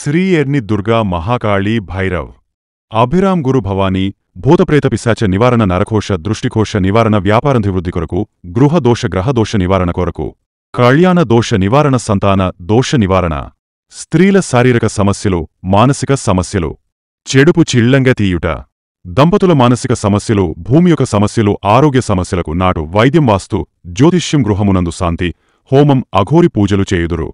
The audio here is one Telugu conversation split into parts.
శ్రీ ఎర్ని దుర్గా మహాకాళీ భైరవ్ అభిరామ్ గురు భవానీ భూతప్రేత పిశాచ నివారణ నరకోశ దృష్టికోశ నివారణ వ్యాపారాభివృద్ధి కొరకు గృహదోష గ్రహదోష నివారణ కొరకు కళ్యాణ దోష నివారణ సంతాన దోష నివారణ స్త్రీల శారీరక సమస్యలు మానసిక సమస్యలు చెడుపు చిళ్లంగా తీయుట దంపతుల మానసిక సమస్యలు భూమి యొక్క సమస్యలు ఆరోగ్య సమస్యలకు నాటు వైద్యం వాస్తు జ్యోతిష్యం గృహమునందు శాంతి హోమం అఘోరి పూజలు చేయుదురు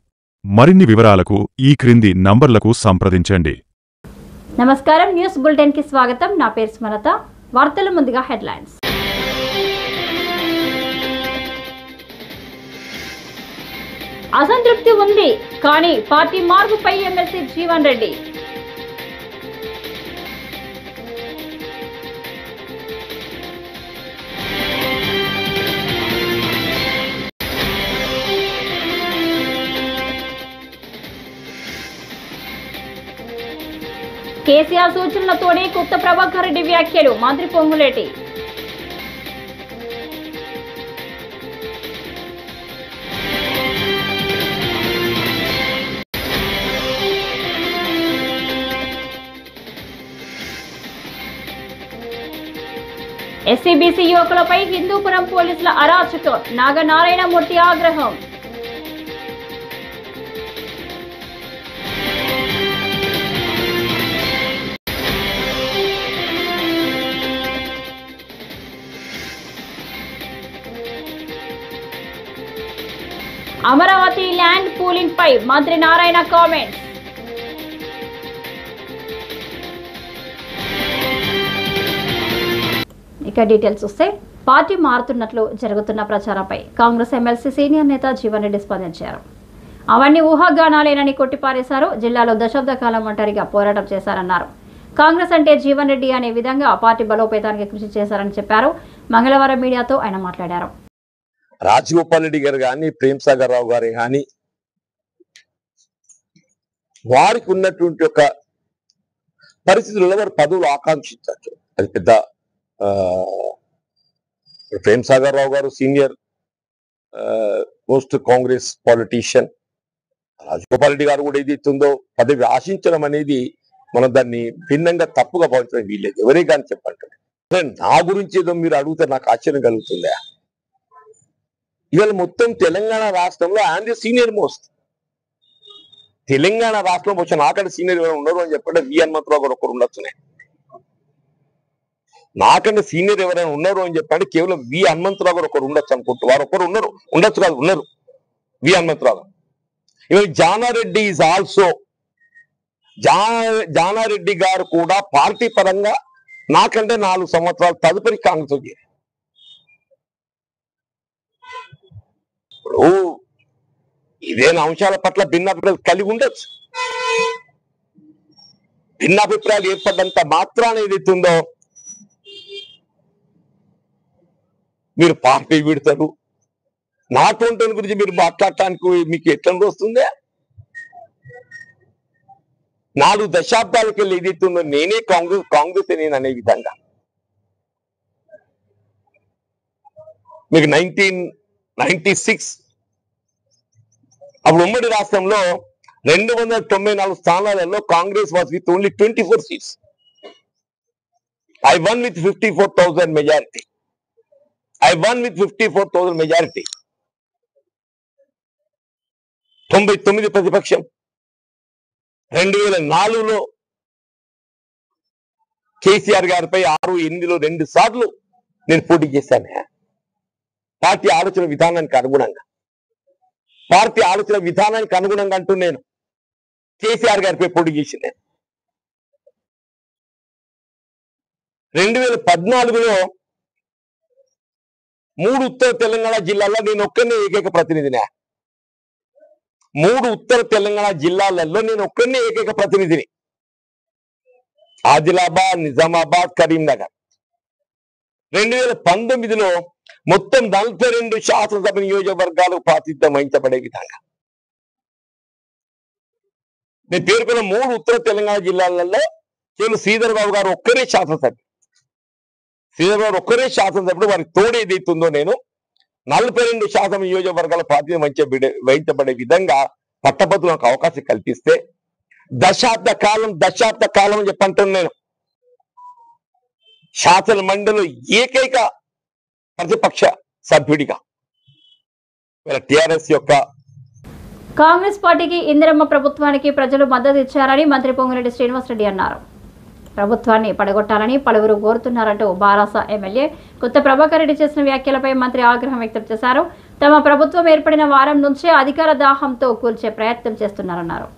మరిన్ని వివరాలకు ఈ క్రింది నంబర్లకు సంప్రదించండి. నమస్కారం, న్యూస్ బులెటిన్ కి స్వాగతం. నా పేరు స్మరత. వార్తల ముందుగా హెడ్లైన్స్. అసంతృప్తి ఉంది కానీ పార్టీ మార్పుపై ఎమ్మెల్సీ జీవన్ రెడ్డి. కేసీఆర్ సూచనలతోనే కొత్త ప్రభాకర్ రెడ్డి వ్యాఖ్యలు. మంత్రి పొంగులేటి. ఎస్సీబీసీ యువకులపై హిందూపురం పోలీసుల అరాచకం. నాగనారాయణమూర్తి ఆగ్రహం. అమరావతి ల్యాండ్ పూలింగ్ పై మంత్రి నారాయణ కామెంట్స్. ఇక డీటెయిల్స్ వస్తే, పార్టీ మారుతున్నట్లు జరుగుతున్న ప్రచారంపై కాంగ్రెస్ ఎమ్మెల్సీ సీనియర్ నేత జీవన్ రెడ్డి స్పందించారు. అవన్నీ ఊహాగానాలేనని కొట్టిపారేశారు. జిల్లాలో దశాబ్ద కాలం ఒంటరిగా పోరాటం చేశారన్నారు. కాంగ్రెస్ అంటే జీవన్ రెడ్డి అనే విధంగా పార్టీ బలోపేతానికి కృషి చేశారని చెప్పారు. మంగళవారం మీడియాతో ఆయన మాట్లాడారు. రాజగోపాల్ రెడ్డి గారు కానీ, ప్రేమ్ సాగర్ రావు గారు కానీ, వారికి ఉన్నటువంటి ఒక పరిస్థితుల్లో వారు పదవులు ఆకాంక్షించచ్చు. అది పెద్ద ప్రేమ్ సాగర్ రావు గారు senior most Congress politician. Rajagopal Reddy గారు కూడా ఏదైతుందో పదవి ఆశించడం అనేది మనం దాన్ని భిన్నంగా తప్పుగా భావించడం వీల్లేదు. ఎవరే కానీ చెప్పంటారు. నా గురించి ఏదో మీరు అడిగితే నాకు ఆశ్చర్యం కలుగుతుందా? ఇవాళ మొత్తం తెలంగాణ రాష్ట్రంలో ఆయన సీనియర్ మోస్ట్. తెలంగాణ రాష్ట్రంలో వచ్చి నాకంటే సీనియర్ ఎవరైనా ఉన్నారు అని చెప్పంటే వి హనుమంతరావు గారు ఒకరు ఉండొచ్చునే. నాకంటే సీనియర్ ఎవరైనా ఉన్నారు అని చెప్పంటే కేవలం వి హనుమంతరావు గారు ఒకరు ఉండొచ్చు అనుకుంటూ వారు ఒకరు ఉన్నారు, ఉండొచ్చు కాదు ఉన్నారు, వి హనుమంతరావు గారు. ఇవాళ జానారెడ్డి ఈజ్ ఆల్సో జానారెడ్డి గారు కూడా పార్టీ పరంగా నాకంటే 4 సంవత్సరాలు తదుపరి కాంగ్రెస్ వచ్చారు. ఇప్పుడు ఇదేనా అంశాల పట్ల భిన్నాభిప్రాయాలు కలిగి ఉండొచ్చు. భిన్నాభిప్రాయాలు ఏర్పడ్డంత మాత్రాన ఏదైతుందో మీరు పార్టీ విడతారు. నాటువంటి గురించి మీరు మాట్లాడటానికి మీకు ఎట్లా వస్తుందే? 4 దశాబ్దాలకు వెళ్ళి ఏదైతుందో నేనే కాంగ్రెస్ నేను అనే విధంగా మీకు 1996 అప్పుడు ఉమ్మడి రాష్ట్రంలో 294 స్థానాలలో Congress was with only 24 seats. I one with 54,000 majority. 99 ప్రతిపక్షం. 2004లో కేసీఆర్ గారిపై 6-8లో 2 సార్లు నేను పోటీ చేశాను. పార్టీ ఆలోచన విధానానికి అనుగుణంగా అంటూ నేను కేసీఆర్ గారిపై పోటీ చేసింది. 2014లో 3 ఉత్తర తెలంగాణ జిల్లాల్లో నేను ఒక్కనే ఏకైక ప్రతినిధిని. 3 ఉత్తర తెలంగాణ జిల్లాలలో నేను ఒక్కనే ఏకైక ప్రతినిధిని. ఆదిలాబాద్, నిజామాబాద్, కరీంనగర్. 2019లో మొత్తం 42 శాసనసభ నియోజకవర్గాలు ప్రాతినిధ్యం వహించబడే విధంగా నేను పేర్కొన్న 3 ఉత్తర తెలంగాణ జిల్లాలలో కేవలం శ్రీధర్ బాబు గారు ఒక్కరే శాసనసభ్యుడు. వారికి తోడు ఏదైతుందో నేను 42 శాతం నియోజకవర్గాల ప్రాతినిధ్యం వహించబడే విధంగా పట్టభద్రులకు అవకాశం కల్పిస్తే దశాబ్ద కాలం చెప్పంటున్నాను నేను. శాసన మండలి ఏకైక ప్రతిపక్ష సభ్యుడిగా టిఆర్ఎస్ యొక్క కాంగ్రెస్ పార్టీకి ఇందిరమ్మ ప్రభుత్వానికి ప్రజలు మద్దతు ఇచ్చారని మంత్రి పొంగులేటి శ్రీనివాసరెడ్డి అన్నారు. ప్రభుత్వాన్ని పడగొట్టాలని పలువురు కోరుతున్నారంటూ బారాస ఎమ్మెల్యే కొత్త ప్రభాకర్ రెడ్డి చేసిన వ్యాఖ్యలపై మంత్రి ఆగ్రహం వ్యక్తం చేశారు. తమ ప్రభుత్వం ఏర్పడిన వారం నుంచే అధికార దాహంతో కూల్చే ప్రయత్నం చేస్తున్నారన్నారు.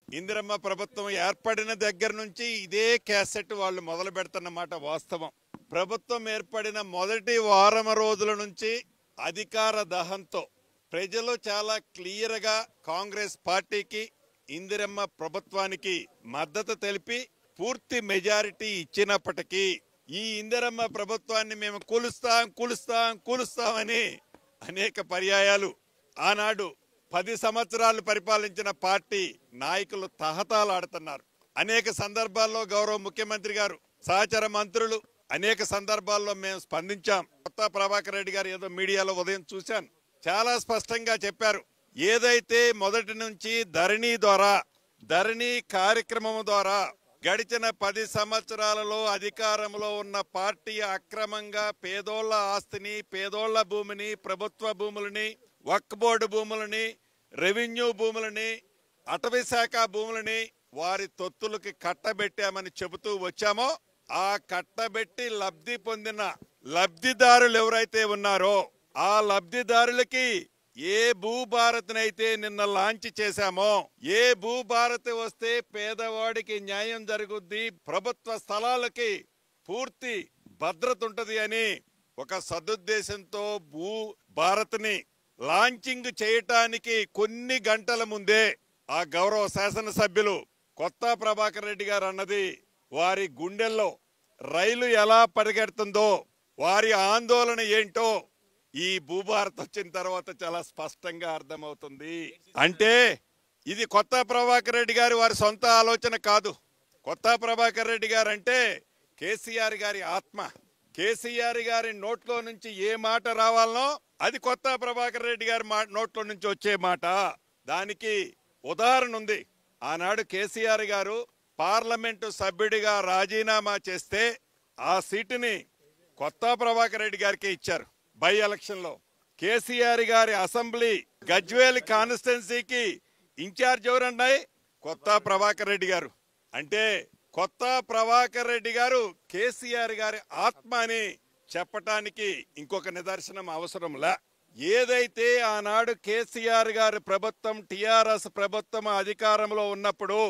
ఇందిరమ్మ ప్రభుత్వం ఏర్పడిన దగ్గర నుంచి ఇదే క్యాసెట్ వాళ్ళు మొదలు పెడుతున్నమాట వాస్తవం. ప్రభుత్వం ఏర్పడిన మొదటి వారం రోజుల నుంచి అధికార దాహంతో ప్రజలు చాలా క్లియర్గా కాంగ్రెస్ పార్టీకి ఇందిరమ్మ ప్రభుత్వానికి మద్దతు తెలిపి పూర్తి మెజారిటీ ఇచ్చినప్పటికీ ఈ ఇందిరమ్మ ప్రభుత్వాన్ని మేము కూలుస్తామని అనేక పర్యాయాలు ఆనాడు 10 సంవత్సరాలు పరిపాలించిన పార్టీ నాయకులు తహతాలాడుతున్నారు. అనేక సందర్భాల్లో గౌరవ ముఖ్యమంత్రి గారు, సహచర మంత్రులు అనేక సందర్భాల్లో మేము స్పందించాం. కొత్త ప్రభాకర్ రెడ్డి గారు ఏదో మీడియాలో ఉదయం చూశాను, చాలా స్పష్టంగా చెప్పారు. ఏదైతే మొదటి నుంచి ధరణి కార్యక్రమం ద్వారా గడిచిన 10 సంవత్సరాలలో అధికారంలో ఉన్న పార్టీ అక్రమంగా పేదోళ్ల ఆస్తిని, పేదోళ్ల భూమిని, ప్రభుత్వ భూములని, వక్ఫ్ బోర్డు భూములని, రెవెన్యూ భూములని, అటవీ శాఖ భూములని వారి తొత్తులకి కట్టబెట్టామని చెబుతూ వచ్చామో, ఆ కట్టబెట్టి లబ్ధి పొందిన లబ్ధిదారులు ఎవరైతే ఉన్నారో ఆ లబ్ధిదారులకి ఏ భూభారత్నైతే నిన్న లాంచ్ చేశామో, ఏ భూభారత్ వస్తే పేదవాడికి న్యాయం జరుగుద్ది, ప్రభుత్వ స్థలాలకి పూర్తి భద్రత ఉంటది అని ఒక సదుద్దేశంతో భూభారత్ని లాంచింగ్ చేయటానికి కొన్ని గంటల ముందే ఆ గౌరవ శాసనసభ్యులు కొత్త ప్రభాకర్ రెడ్డి గారు అన్నది వారి గుండెల్లో రైలు ఎలా పరిగెడుతుందో, వారి ఆందోళన ఏంటో ఈ భూభారత్ వచ్చిన తర్వాత చాలా స్పష్టంగా అర్థమవుతుంది. అంటే ఇది కొత్త ప్రభాకర్ రెడ్డి గారి వారి సొంత ఆలోచన కాదు. కొత్త ప్రభాకర్ రెడ్డి గారు అంటే కేసీఆర్ గారి ఆత్మ. కేసీఆర్ గారి నోట్లో నుంచి ఏ మాట రావాలనో అది కొత్త ప్రభాకర్ రెడ్డి గారి నోట్లో నుంచి వచ్చే మాట. దానికి ఉదాహరణ ఉంది. ఆనాడు కేసీఆర్ గారు పార్లమెంటు సభ్యుడిగా రాజీనామా చేస్తే ఆ సీటుని కొత్త ప్రభాకర్ రెడ్డి గారికి ఇచ్చారు. బై ఎలక్షన్ లో కేసీఆర్ గారి అసెంబ్లీ గజ్వేల్ కాన్స్టిట్యున్సీకి ఇన్ఛార్జ్ ఎవరన్నాయి? కొత్త ప్రభాకర్ రెడ్డి గారు. అంటే కొత్త ప్రభాకర్ రెడ్డి గారు కేసీఆర్ గారి ఆత్మ అని చెప్పటానికి ఇంకొక నిదర్శనం అవసరంలా. ఏదైతే ఆనాడు కేసీఆర్ గారి ప్రభుత్వం, టిఆర్ఎస్ ప్రభుత్వం అధికారంలో ఉన్నప్పుడు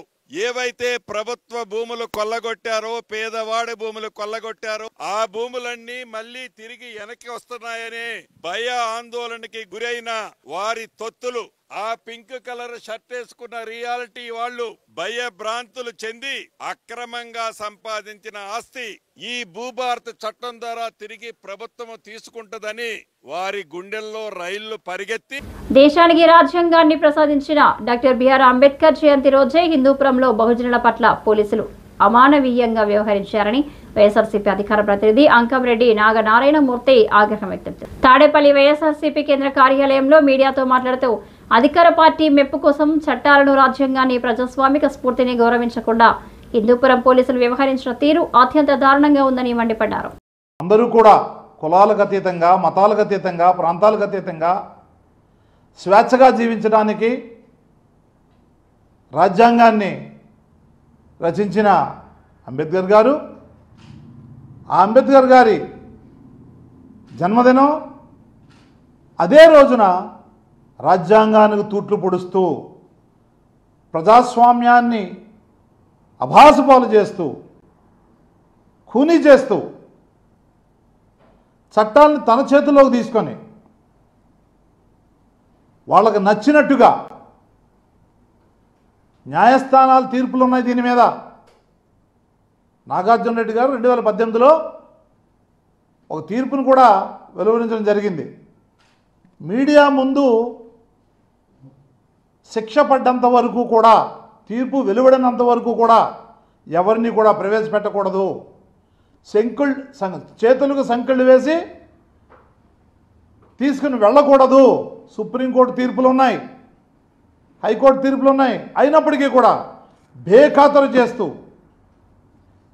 ఏవైతే ప్రభుత్వ భూములు కొల్లగొట్టారో, పేదవాడి భూములు కొల్లగొట్టారో, ఆ భూములన్నీ మళ్లీ తిరిగి వెనక్కి వస్తున్నాయని భయ ఆందోళనకి గురైన వారి తొత్తులు, ఆ పింక్ కలర్ షర్ట్ వేసుకున్న రియాలిటీ వాళ్ళు భయభ్రాంతులు చెంది అక్రమంగా సంపాదించిన ఆస్తి ఈ భూభారత చట్టం ద్వారా తిరిగి ప్రభుత్వం తీసుకుంటదని వారి గుండెల్లో రైళ్లు పరిగెత్తి దేశానికి రాజ్యాంగాన్ని ప్రసాదించిన డాక్టర్ బిఆర్ అంబేద్కర్ జయంతి రోజే హిందూపురంలో బహుజనుల పట్ల పోలీసులు అమానవీయంగా వ్యవహరించారని వైఎస్ఆర్సీపీ అధికార ప్రతినిధి అంకంరెడ్డి నాగనారాయణమూర్తి ఆగ్రహం వ్యక్తం చేశారు. తాడేపల్లి వైఎస్ఆర్సీపీ కేంద్ర కార్యాలయంలో మీడియాతో మాట్లాడుతూ అధికార పార్టీ మెప్పు కోసం చట్టాలను, రాజ్యాంగాన్ని, ప్రజాస్వామిక స్ఫూర్తిని గౌరవించకుండా హిందూపురం పోలీసులు వ్యవహరించిన తీరు అత్యంత దారుణంగా ఉందని మండిపడ్డారు. అందరూ కూడా కులాలకు అతీతంగా, మతాలకు అతీతంగా, ప్రాంతాలకు అతీతంగా స్వేచ్ఛగా జీవించడానికి రాజ్యాంగాన్ని రచించిన అంబేద్కర్ గారు, ఆ అంబేద్కర్ గారి జన్మదినం అదే రోజున రాజ్యాంగానికి తూట్లు పొడుస్తూ ప్రజాస్వామ్యాన్ని అభాసుపాలు చేస్తూ, ఖూనీ చేస్తూ, చట్టాన్ని తన చేతుల్లోకి తీసుకొని వాళ్ళకి నచ్చినట్టుగా న్యాయస్థానాలు తీర్పులు ఉన్నాయి దీని మీద. నాగార్జున రెడ్డి గారు 2018లో ఒక తీర్పును కూడా వెలువరించడం జరిగింది. మీడియా ముందు శిక్ష పడ్డంత వరకు కూడా, తీర్పు వెలువడినంత వరకు కూడా ఎవరిని కూడా ప్రవేశపెట్టకూడదు, చేతులకు సంకెళ్ళు వేసి తీసుకుని వెళ్ళకూడదు. సుప్రీంకోర్టు తీర్పులు ఉన్నాయి, హైకోర్టు తీర్పులు ఉన్నాయి. అయినప్పటికీ కూడా బేఖాతరు చేస్తూ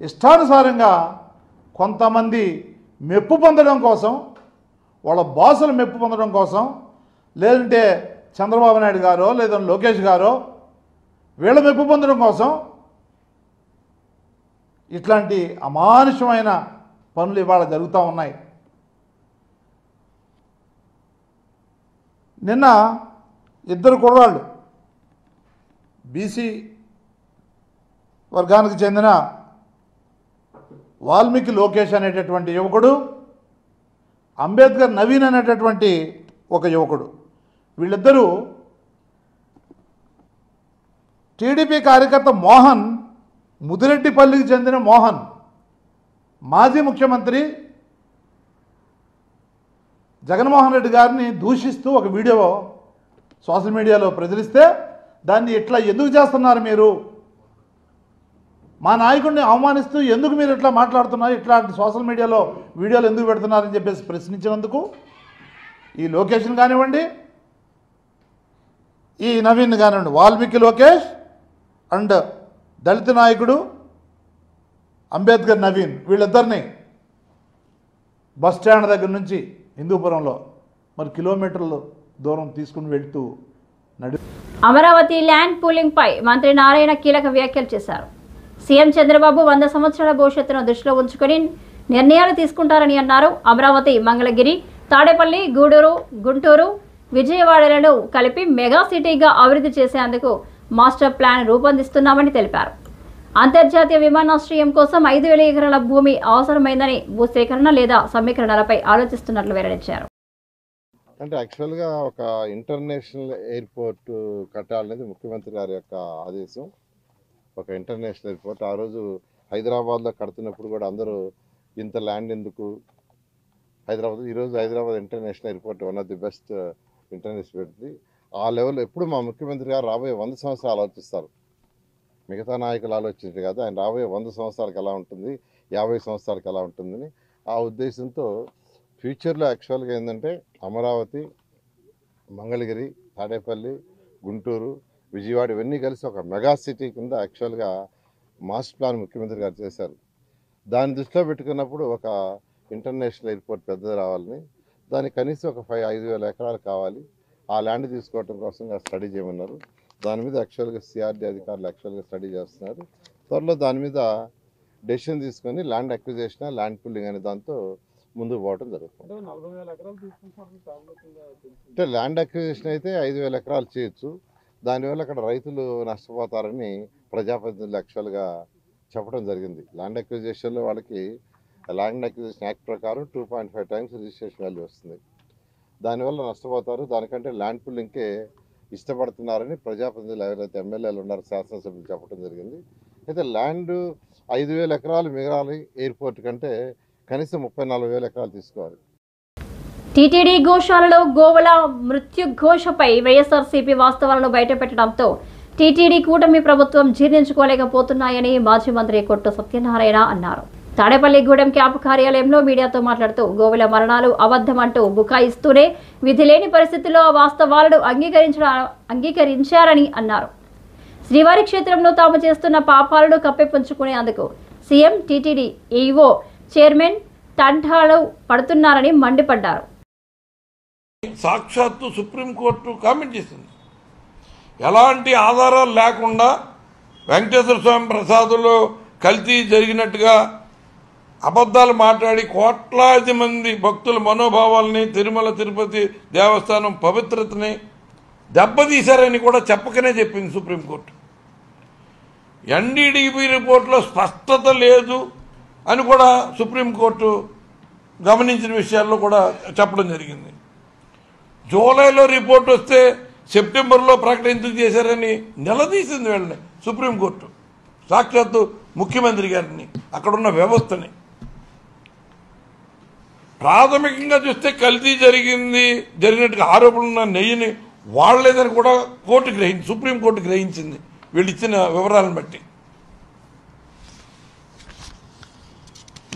ఇష్టానుసారంగా కొంతమంది మెప్పు పొందడం కోసం, వాళ్ళ బాసులు మెప్పు పొందడం కోసం, లేదంటే చంద్రబాబు నాయుడు గారో లేదంటే లోకేష్ గారో వీళ్ళ మెప్పు పొందడం కోసం ఇట్లాంటి అమానుషమైన పనులు ఇవాళ జరుగుతూ ఉన్నాయి. నిన్న ఇద్దరు కుర్రాళ్ళు బీసీ వర్గానికి చెందిన వాల్మీకి లోకేష్ అనేటటువంటి యువకుడు, అంబేద్కర్ నవీన్ అనేటటువంటి ఒక యువకుడు, వీళ్ళిద్దరూ టీడీపీ కార్యకర్త మోహన్, ముదిరెడ్డిపల్లికి చెందిన మోహన్ మాజీ ముఖ్యమంత్రి జగన్మోహన్ రెడ్డి గారిని దూషిస్తూ ఒక వీడియో సోషల్ మీడియాలో ప్రచురిస్తే దాన్ని ఇట్లా ఎందుకు చేస్తున్నారు మీరు, మా నాయకుడిని అవమానిస్తూ ఎందుకు మీరు ఇట్లా మాట్లాడుతున్నారు, ఇట్లాంటి సోషల్ మీడియాలో వీడియోలు ఎందుకు పెడుతున్నారని చెప్పేసి ప్రశ్నించినందుకు ఈ లోకేష్ని కానివ్వండి, ఈ నవీన్ కానివ్వండి, వాల్మీకి లోకేష్ అండ్ దళిత నాయకుడు అంబేద్కర్ నవీన్, వీళ్ళిద్దరిని బస్ స్టాండ్ దగ్గర నుంచి హిందూపురంలో మరి కిలోమీటర్ల దూరం తీసుకుని వెళ్తూ అమరావతి ల్యాండ్ పూలింగ్ పై మంత్రి నారాయణ కీలక వ్యాఖ్యలు చేశారు. సీఎం చంద్రబాబు 100 సంవత్సరాల భవిష్యత్తును దృష్టిలో ఉంచుకుని నిర్ణయాలు తీసుకుంటారని అన్నారు. అమరావతి, మంగళగిరి, తాడేపల్లి, గూడూరు, గుంటూరు, విజయవాడలను కలిపి మెగా సిటీగా అభివృద్ధి చేసేందుకు మాస్టర్ ప్లాన్ రూపొందిస్తున్నామని తెలిపారు. అంతర్జాతీయ విమానాశ్రయం కోసం 5,000 ఎకరాల భూమి అవసరమైందని భూసేకరణ లేదా సమీకరణలపై ఆలోచిస్తున్నట్లు వెల్లడించారు. అంటే యాక్చువల్గా ఒక ఇంటర్నేషనల్ ఎయిర్పోర్ట్ కట్టాలనేది ముఖ్యమంత్రి గారి యొక్క ఆదేశం. ఒక ఇంటర్నేషనల్ ఎయిర్పోర్ట్ ఆ రోజు హైదరాబాద్లో కడుతున్నప్పుడు కూడా అందరూ ఇంత ల్యాండ్ ఎందుకు హైదరాబాద్, ఈరోజు Hyderabad international airport one of the best international airport. ఆ లెవెల్లో ఎప్పుడు మా ముఖ్యమంత్రి గారు రాబోయే 100 సంవత్సరాలు ఆలోచిస్తారు. మిగతా నాయకులు ఆలోచించారు కదా, ఆయన రాబోయే 100 సంవత్సరాలకు ఎలా ఉంటుంది, 50 సంవత్సరాలకు ఎలా ఉంటుందని ఆ ఉద్దేశంతో ఫ్యూచర్లో యాక్చువల్గా ఏంటంటే అమరావతి, మంగళగిరి, తాడేపల్లి, గుంటూరు, విజయవాడ ఇవన్నీ కలిసి ఒక మెగా సిటీ కింద యాక్చువల్గా మాస్టర్ ప్లాన్ ముఖ్యమంత్రి గారు చేశారు. దాన్ని దృష్టిలో పెట్టుకున్నప్పుడు ఒక ఇంటర్నేషనల్ ఎయిర్పోర్ట్ పెద్దది రావాలని, దానికి కనీసం ఒక 5,000 ఎకరాలు కావాలి. ఆ ల్యాండ్ తీసుకోవడం కోసం స్టడీ చేయమన్నారు. దాని మీద యాక్చువల్గా సిఆర్డీ అధికారులు యాక్చువల్గా స్టడీ చేస్తున్నారు. త్వరలో దాని మీద డెసిషన్ తీసుకొని ల్యాండ్ అక్విజిషన్, ల్యాండ్ పుల్లింగ్ అనే దాంతో ముందుకు పోవడం జరుగుతుంది. అంటే ల్యాండ్ అక్విజిషన్ అయితే 5,000 ఎకరాలు చేయొచ్చు. దానివల్ల అక్కడ రైతులు నష్టపోతారని ప్రజాప్రతినిధులు యాక్చువల్గా చెప్పడం జరిగింది. ల్యాండ్ అక్విజిషన్లో వాళ్ళకి ల్యాండ్ అక్విజిషన్ యాక్ట్ ప్రకారం 2.5 times రిజిస్ట్రేషన్ వాల్యూ వస్తుంది. దానివల్ల నష్టపోతారు. దానికంటే ల్యాండ్ పుల్లింగ్కే ఇష్టపడుతున్నారని ప్రజాప్రతినిధులు ఎవరైతే ఎమ్మెల్యేలు ఉన్నారో, శాసనసభ్యులు చెప్పడం జరిగింది. అయితే ల్యాండ్ 5,000 ఎకరాలు మిగలాలి ఎయిర్పోర్ట్ కంటే కనీసం 34,000 ఎకరాలు తీసుకోవాలి. టీటీడీ గోశాలలో గోవుల మృత్యుఘోషపై వైఎస్ఆర్సీపీ వాస్తవాలను బయటపెట్టడంతో టీటీడీ కూటమి ప్రభుత్వం జీర్ణించుకోలేకపోతున్నాయని మాజీ మంత్రి కొట్టు సత్యనారాయణ అన్నారు. తాడేపల్లిగూడెం క్యాంపు కార్యాలయంలో మీడియాతో మాట్లాడుతూ గోవుల మరణాలు అబద్ధమంటూ బుకాయిస్తూనే విధి లేని పరిస్థితుల్లో వాస్తవాలను అంగీకరించారని అన్నారు. శ్రీవారి క్షేత్రంలో తాము చేస్తున్న పాపాలను కప్పిపుంచుకునేందుకు సీఎం, టీటీడీ ఈఓ, చైర్మన్ తంటాలు పడుతున్నారని మండిపడ్డారు. సాక్షాత్తు సుప్రీంకోర్టు కామెంట్ చేసింది. ఎలాంటి ఆధారాలు లేకుండా వెంకటేశ్వర స్వామి ప్రసాదంలో కల్తీ జరిగినట్టుగా అబద్ధాలు మాట్లాడి కోట్లాది మంది భక్తుల మనోభావాల్ని, తిరుమల తిరుపతి దేవస్థానం పవిత్రతని దెబ్బతీశారని కూడా చెప్పకనే చెప్పింది సుప్రీంకోర్టు. ఎన్డీడీబీ రిపోర్టులో స్పష్టత లేదు అని కూడా సుప్రీంకోర్టు గమనించిన విషయాల్లో కూడా చెప్పడం జరిగింది. జూలైలో రిపోర్ట్ వస్తే సెప్టెంబర్లో ప్రకటన ఎందుకు చేశారని నిలదీసింది వీళ్ళని సుప్రీంకోర్టు, సాక్షాత్తు ముఖ్యమంత్రి గారిని, అక్కడున్న వ్యవస్థని. ప్రాథమికంగా చూస్తే కల్తీ జరిగినట్టుగా ఆరోపణలున్న నెయ్యిని వాడలేదని కూడా సుప్రీంకోర్టు గ్రహించింది వీళ్ళు ఇచ్చిన వివరాలను బట్టి.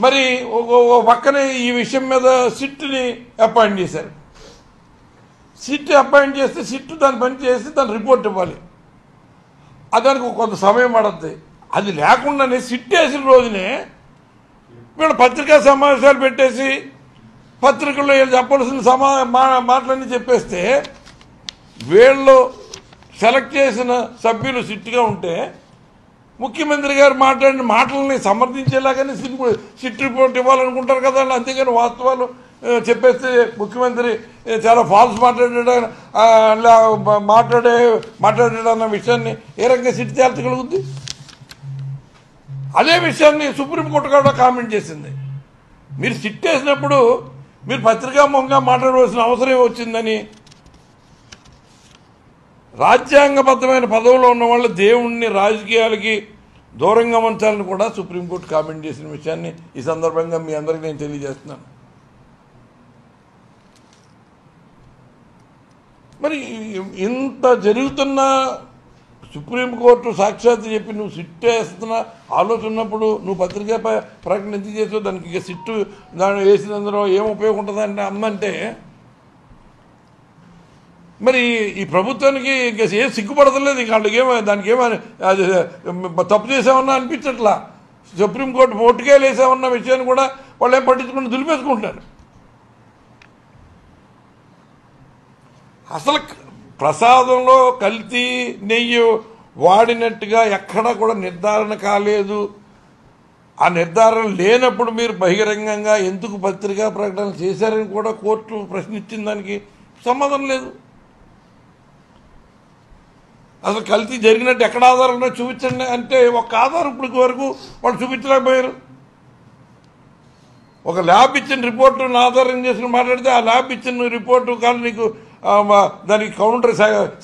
మరి ఒక పక్కనే ఈ విషయం మీద సిట్ని అపాయింట్ చేశారు. సిట్ అపాయింట్ చేస్తే సిట్ దాని పని చేసి దాని రిపోర్ట్ ఇవ్వాలి. దానికి కొంత సమయం పడుతుంది. అది లేకుండానే సిట్ వేసిన రోజునే వీళ్ళు పత్రికా సమావేశాలు పెట్టేసి పత్రికల్లో వీళ్ళు చెప్పాల్సిన మాటలన్నీ చెప్పేస్తే వీళ్ళు సెలెక్ట్ చేసిన సభ్యులు సిట్గా ఉంటే ముఖ్యమంత్రి గారు మాట్లాడిన మాటలని సమర్థించేలాగానే సిట్ రిపోర్ట్ ఇవ్వాలనుకుంటారు కదా. అంతేగాని వాస్తవాలు చెప్పేస్తే ముఖ్యమంత్రి చాలా ఫాల్స్ మాట్లాడాడన్న విషయాన్ని ఏ రకంగా సిట్ తేల్చగలుగుద్ది? అదే విషయాన్ని సుప్రీంకోర్టు కూడా కామెంట్ చేసింది. మీరు సిట్ వేసినప్పుడు మీరు పత్రికాముఖంగా మాట్లాడవలసిన అవసరం వచ్చిందని. రాజ్యాంగబద్ధమైన పదవులో ఉన్న వాళ్ళు దేవుణ్ణి రాజకీయాలకి దూరంగా ఉంచాలని కూడా సుప్రీంకోర్టు కామెంట్ చేసిన విషయాన్ని ఈ సందర్భంగా మీ అందరికీ నేను తెలియజేస్తున్నాను. మరి ఇంత జరుగుతున్న సుప్రీంకోర్టు సాక్షాత్ చెప్పి నువ్వు సిట్ వేస్తున్న ఆలోచన ఉన్నప్పుడు నువ్వు పత్రికా ప్రకటన ఎందుకు చేసావు? దానికి ఇక సిట్టు దాన్ని వేసినందులో ఏం ఉపయోగం ఉంటుందంటే అమ్మంటే మరి ఈ ప్రభుత్వానికి ఇంకా ఏం సిగ్గుపడతలేదు. ఇంకా వాళ్ళకి దానికి అది తప్పు చేసామన్నా అనిపించట్లా. సుప్రీంకోర్టు మొట్టికాయలు వేసామన్న విషయాన్ని కూడా వాళ్ళు ఏం పట్టించుకుని దులిపేసుకుంటారు. అసలు ప్రసాదంలో కల్తీ నెయ్యి వాడినట్టుగా ఎక్కడా కూడా నిర్ధారణ కాలేదు. ఆ నిర్ధారణ లేనప్పుడు మీరు బహిరంగంగా ఎందుకు పత్రికా ప్రకటన చేశారని కూడా కోర్టు ప్రశ్నించిన దానికి సమాధానం లేదు. అసలు కల్తీ జరిగినట్టు ఎక్కడ ఆధారం చూపించండి అంటే ఒక ఆధారం ఇప్పటి వరకు వాళ్ళు చూపించలేకపోయారు. ఒక ల్యాబ్ ఇచ్చిన రిపోర్టును ఆధారం చేసుకుని మాట్లాడితే ఆ ల్యాబ్ ఇచ్చిన రిపోర్టు కానీ నీకు దానికి కౌంటర్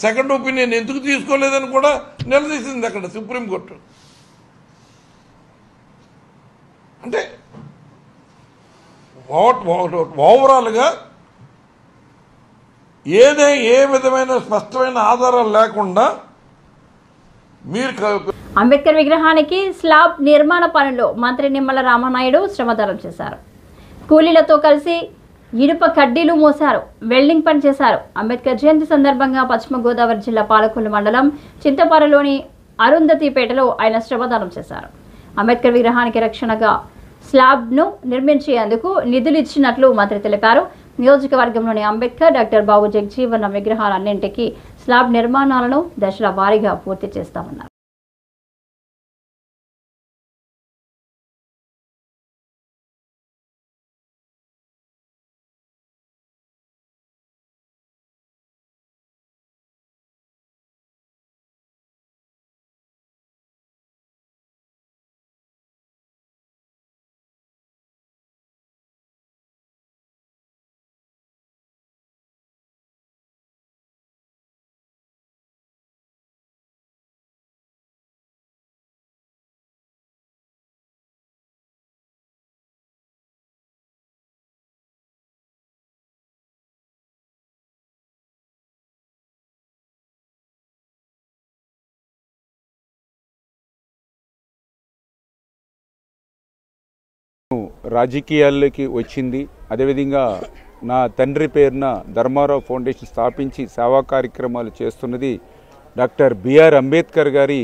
సెకండ్ ఒపీనియన్ ఎందుకు తీసుకోలేదని కూడా నిలదీసింది అక్కడ సుప్రీంకోర్టు. అంటే ఓవరాల్గా ఏ విధమైన స్పష్టమైన ఆధారాలు లేకుండా మీరు అంబేద్కర్ విగ్రహానికి స్లాబ్ నిర్మాణ పనుల్లో మంత్రి నిమ్మల రామనాయుడు శ్రమదానం చేశారు. కూలీలతో కలిసి ఇనుప కడ్డీలు మోశారు, వెల్డింగ్ పని చేశారు. అంబేద్కర్ జయంతి సందర్భంగా పశ్చిమ గోదావరి జిల్లా పాలకొల్లు మండలం చింతపారలోని అరుంధతిపేటలో ఆయన శ్రమదానం చేశారు. అంబేద్కర్ విగ్రహానికి రక్షణగా స్లాబ్ను నిర్మించేందుకు నిధులు ఇచ్చినట్లు మంత్రి తెలిపారు. నియోజకవర్గంలోని అంబేద్కర్, డాక్టర్ బాబు జగజీవన విగ్రహాలన్నింటికీ స్లాబ్ నిర్మాణాలను దశల వారీగా పూర్తి చేస్తామన్నారు. రాజకీయాల్లోకి వచ్చింది. అదేవిధంగా నా తండ్రి పేరున ధర్మారావు ఫౌండేషన్ స్థాపించి సేవా కార్యక్రమాలు చేస్తున్నది డాక్టర్ బిఆర్ అంబేద్కర్ గారి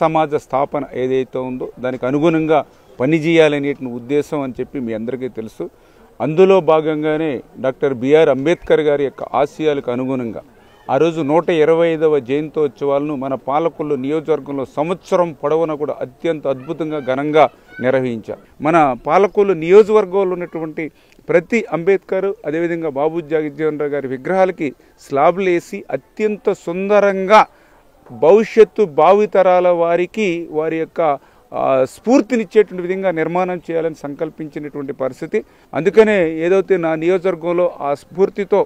సమాజ స్థాపన ఏదైతే ఉందో దానికి అనుగుణంగా పనిచేయాలనే ఉద్దేశం అని చెప్పి మీ అందరికీ తెలుసు. అందులో భాగంగానే డాక్టర్ బిఆర్ అంబేద్కర్ గారి యొక్క ఆశయాలకు అనుగుణంగా ఆ రోజు 125వ జయంతోత్సవాలను మన పాలకొల్లు నియోజకవర్గంలో సంవత్సరం పొడవునా కూడా అత్యంత అద్భుతంగా ఘనంగా నిర్వహించారు. మన పాలకొల్లు నియోజకవర్గంలో ఉన్నటువంటి ప్రతి అంబేద్కర్ అదేవిధంగా బాబు జగజీవన్ రావు గారి విగ్రహాలకి స్లాబ్లు వేసి అత్యంత సుందరంగా భవిష్యత్తు భావితరాల వారికి వారి యొక్క స్ఫూర్తినిచ్చేటువంటి విధంగా నిర్మాణం చేయాలని సంకల్పించినటువంటి పరిస్థితి. అందుకనే ఏదైతే నా నియోజకవర్గంలో ఆ స్ఫూర్తితో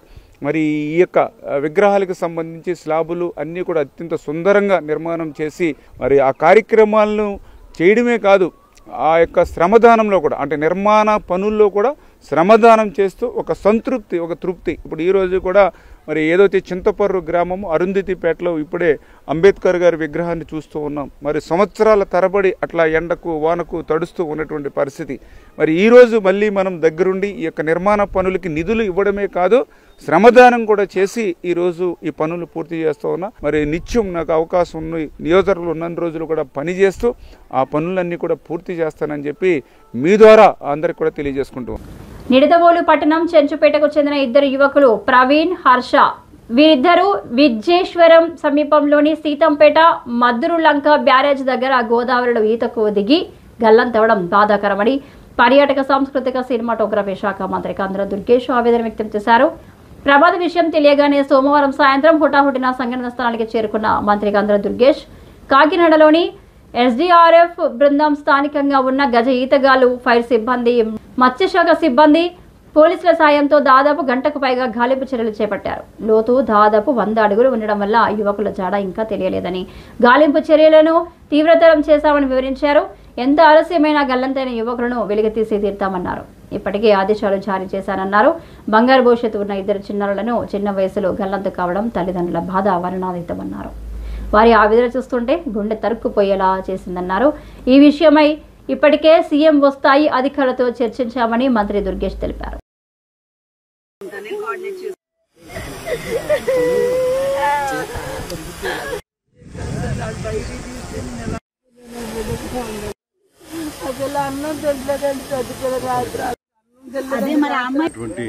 మరి ఈ యొక్క విగ్రహాలకు సంబంధించి స్లాబులు అన్నీ కూడా అత్యంత సుందరంగా నిర్మాణం చేసి మరి ఆ కార్యక్రమాలను చేయడమే కాదు ఆ యొక్క శ్రమదానంలో కూడా అంటే నిర్మాణ పనుల్లో కూడా శ్రమదానం చేస్తూ ఒక సంతృప్తి ఒక తృప్తి. ఇప్పుడు ఈరోజు కూడా మరి ఏదైతే చింతపర్రు గ్రామం అరుంధతిపేటలో ఇప్పుడే అంబేద్కర్ గారి విగ్రహాన్ని చూస్తూ ఉన్నాం. మరి సంవత్సరాల తరబడి అట్లా ఎండకు వానకు తడుస్తూ ఉన్నటువంటి పరిస్థితి. మరి ఈరోజు మళ్ళీ మనం దగ్గరుండి ఈ యొక్క నిర్మాణ పనులకి నిధులు ఇవ్వడమే కాదు, శ్రమదానం కూడా చేసి ఈరోజు ఈ పనులు పూర్తి చేస్తూ ఉన్నా. మరి నిత్యం నాకు అవకాశం ఉన్న నియోజకవర్గంలో ఉన్న రోజులు కూడా పనిచేస్తూ ఆ పనులన్నీ కూడా పూర్తి చేస్తానని చెప్పి మీ ద్వారా అందరికి కూడా తెలియజేసుకుంటూ నిడదవోలు పట్టణం చెంచుపేటకు చెందిన ఇద్దరు యువకులు ప్రవీణ్, హర్ష వీరిద్దరూ విజ్జేశ్వరం సమీపంలోని సీతంపేట మద్దురులంక బ్యారేజ్ దగ్గర గోదావరిలో ఈతకు దిగి గల్లంతవడం బాధాకరమని పర్యాటక సాంస్కృతిక సినిమాటోగ్రఫీ శాఖ మంత్రి కందుల దుర్గేష్ ఆవేదన వ్యక్తం చేశారు. ప్రమాద విషయం తెలియగానే సోమవారం సాయంత్రం హుటాహుటిన సంఘటన స్థలానికి చేరుకున్న మంత్రి కందుల దుర్గేష్ కాకినాడలోని ఎస్డీఆర్ఎఫ్ బృందం, స్థానికంగా ఉన్న గజ ఈతగాళ్లు, ఫైర్ సిబ్బంది, మత్స్యశాఖ సిబ్బంది, పోలీసుల సాయంతో దాదాపు గంటకు పైగా గాలింపు చర్యలు చేపట్టారు. లోతు దాదాపు 100 అడుగులు ఉండడం వల్ల యువకుల జాడ ఇంకా తెలియలేదని, గాలింపు చర్యలను తీవ్రతరం చేశామని వివరించారు. ఎంత ఆలస్యమైన గల్లంతైన యువకులను వెలికితీసి తీర్తామన్నారు. ఇప్పటికే ఆదేశాలు జారీ చేశానన్నారు. బంగారు భవిష్యత్తు ఉన్న ఇద్దరు చిన్నారులను చిన్న వయసులో గల్లంతు కావడం తల్లిదండ్రుల బాధ వర్ణనాతీతమన్నారు. వారి ఆవేదన చూస్తుంటే గుండె తరుక్కుపోయేలా చేసిందన్నారు. ఈ విషయమై ఇప్పటికే సీఎం స్థాయి అధికారులతో చర్చించామని మంత్రి దుర్గేష్ తెలిపారు. అటువంటి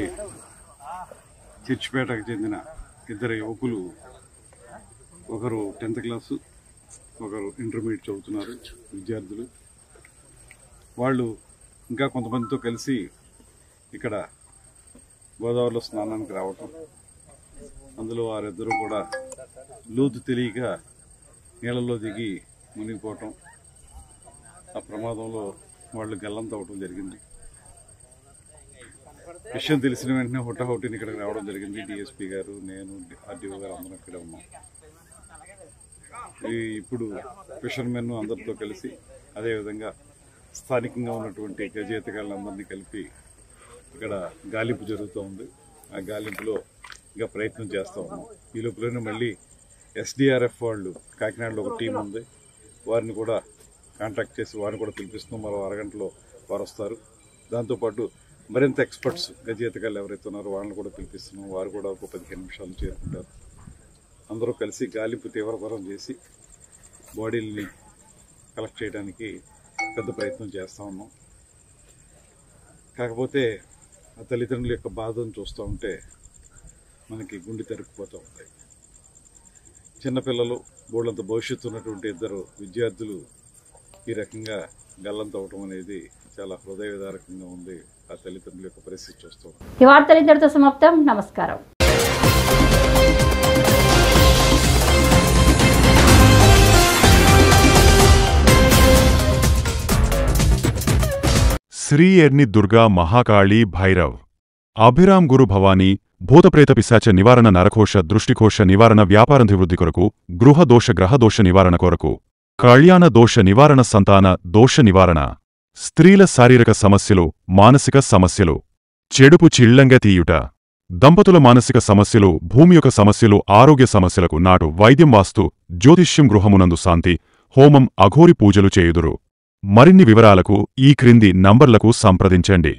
చర్చిపేటకు చెందిన ఇద్దరు యువకులు, ఒకరు 10th క్లాసు, ఒకరు ఇంటర్మీడియట్ చదువుతున్నారు విద్యార్థులు. వాళ్ళు ఇంకా కొంతమందితో కలిసి ఇక్కడ గోదావరిలో స్నానానికి రావటం, అందులో వారిద్దరూ కూడా లోతు తెలియక నీళ్ళల్లో దిగి మునిగిపోవటం, ఆ ప్రమాదంలో వాళ్ళు గల్లంతవటం జరిగింది. విషయం తెలిసిన వెంటనే హుటాహుటిని ఇక్కడికి రావడం జరిగింది. డిఎస్పీ గారు, నేను, ఆర్డీఓ గారు అందరం ఇక్కడే ఉన్నాం. ఇప్పుడు ఫిషర్మెన్ అందరితో కలిసి, అదేవిధంగా స్థానికంగా ఉన్నటువంటి గజేతగాళ్ళందరినీ కలిపి ఇక్కడ గాలింపు జరుగుతూ ఉంది. ఆ గాలింపులో ఇంకా ప్రయత్నం చేస్తూ ఉన్నాం. ఈ లోపలనే మళ్ళీ ఎస్డీఆర్ఎఫ్ వాళ్ళు కాకినాడలో ఒక టీం ఉంది, వారిని కూడా కాంటాక్ట్ చేసి వారిని కూడా పిలిపిస్తున్నాం. మరో అరగంటలో వారు వస్తారు. దాంతోపాటు మరింత ఎక్స్పర్ట్స్ గజేతగాళ్ళు ఎవరైతే ఉన్నారో వాళ్ళని కూడా పిలిపిస్తున్నాం. వారు కూడా ఒక 15 నిమిషాలు చేరుకుంటారు. అందరూ కలిసి గాలింపు తీవ్రతరం చేసి బాడీల్ని కలెక్ట్ చేయడానికి పెద్ద ప్రయత్నం చేస్తూ ఉన్నాం. కాకపోతే ఆ తల్లిదండ్రుల యొక్క బాధను చూస్తూ ఉంటే మనకి గుండె తరుక్కుపోతూ ఉంటాయి. చిన్నపిల్లలు, బోళ్ళంత భవిష్యత్తు ఉన్నటువంటి ఇద్దరు విద్యార్థులు ఈ రకంగా గల్లంతవటం అనేది చాలా హృదయ విదారకంగా ఉంది. ఆ తల్లిదండ్రుల యొక్క పరిస్థితి చూస్తూ. ఈ వార్తలు ఇంతటితో సమాప్తం. నమస్కారం. శ్రీ ఎర్ని దుర్గా మహాకాళీ భైరవ్ అభిరామ్ గురు భవానీ భూతప్రేత పిశాచ నివారణ నరకోశ దృష్టికోశ నివారణ వ్యాపారాభివృద్ధి కొరకు గృహదోష గ్రహదోష నివారణ కొరకు కళ్యాణ దోష నివారణ సంతాన దోష నివారణ స్త్రీల శారీరక సమస్యలు మానసిక సమస్యలు చెడుపు చిళ్లంగా తీయుట దంపతుల మానసిక సమస్యలు భూమి యొక్క సమస్యలు ఆరోగ్య సమస్యలకు నాటు వైద్యం వాస్తు జ్యోతిష్యం గృహమునందు శాంతి హోమం అఘోరి పూజలు చేయుదురు. మరిన్ని వివరాలకు ఈ క్రింది నంబర్లకు సంప్రదించండి.